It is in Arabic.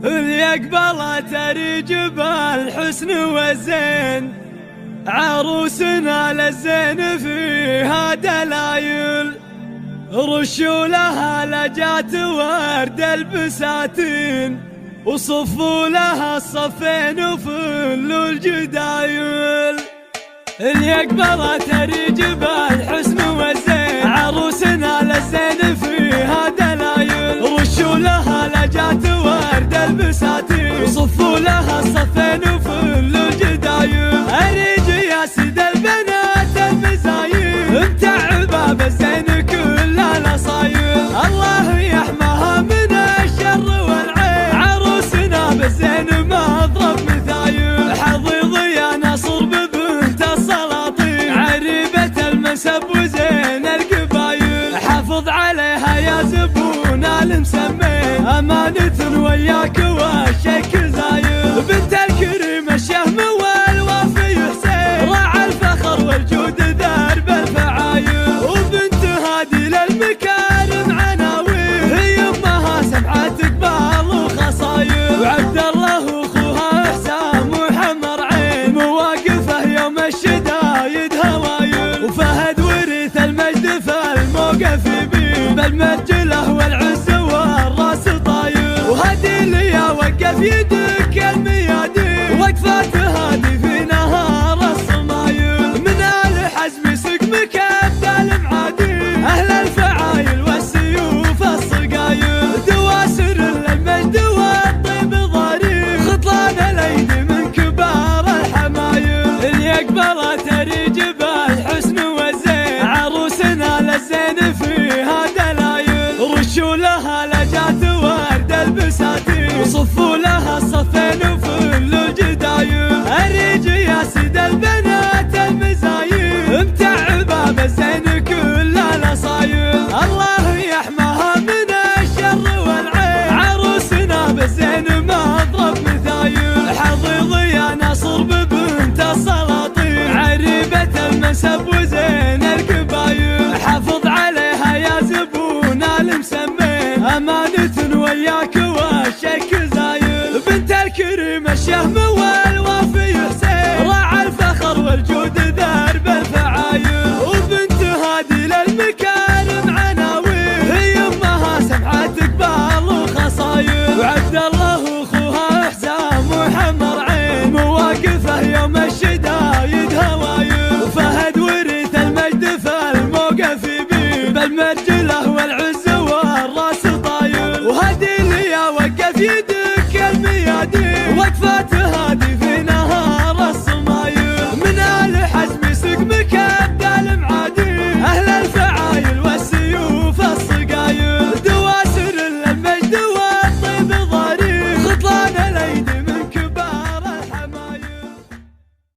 اللي قبلت رجب الحسن والزين، عروسنا للزين فيها دلايل، رشوا لها لجات ورد البساتين، وصفوا لها الصفين وفلوا الجدايل. اللي قبلت رجب الحسن والزين، عروسنا للزين فيها دلايل، رشوا لها لجات ورد البساتين، وصفوا لها الصفين وفلوا الجدايل. اريد يا سيد البنات المزايل، متعبه بالزين كل الاصايل، الله يحماها من الشر والعين، عروسنا بالزين مضرب مثايل. حظيظ يا نصر ببنت السلاطين، عريبة المنسب وزين القبايل، حافظ عليها يا زبون المسمين، أمانة وياك والشك زايل. بنت الكريم الشهم والوافي حسين، راعى الفخر والجود درب الفعايل، وبنت هادي للمكارم عناوين، هي امها سمعة قبال وخصايل، وعبد الله واخوها حسام وحمر عين، مواقفه يوم الشدايد هوايل، وفهد ورث المجد في الموقف يبين، بالمرجله والعز والراس طايل، وهدي لي وقف يدك الميادين، وقفات هادي في نهار الصمايل، من آل حزم سقمك ابدال معادين، اهل الفعايل والسيوف الصقايل، دواسر للمجد والطيب ضريب، خطلان الايدي من كبار الحمايل. اللي قبلت رجب الحسن والزين، عروسنا للزين فيها دلايل، رشوا لها لجات ورد البساتين، وصفوا لها الصفين وفلوا الجدايل. اريج يا سيد البنات المزايل، متعبه بالزين كل الاصايل، الله يحماها من الشر والعين، عروسنا بالزين مضرب مثايل. حظيظ يا نصر ببنت السلاطين، عريبة المنسب وزين القبايل، حافظ عليها يا زبون المسمين، أمانة وياك والشك زايل. بنت الكريم الشهم والوافي حسين، راعى الفخر والجود درب الفعايل، وبنت هادي للمكارم عناوين، هي امها سمعة قبال وخصايل، وعبد الله واخوها حسام وحمر عين، مواقفه يوم الشدايد هوايل، وفهد ورث المجد في الموقف يبين، بالمرجله والعز والراس طايل، وهدي لي وقف يدي